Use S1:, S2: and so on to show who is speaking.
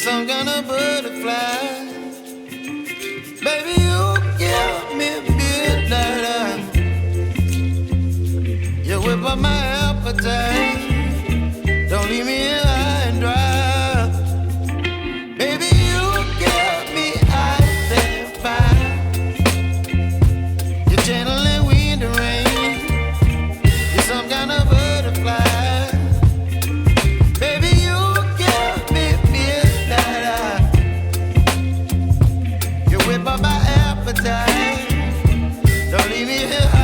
S1: some kind of butterfly. Baby, you give me midnight. You whip up my appetite. Don't leave me here high and dry. Baby, you give me ice and fire. You're channeling wind and rain. You're some kind of butterfly. Baby, you give me midnight. You whip up my appetite. Don't leave me here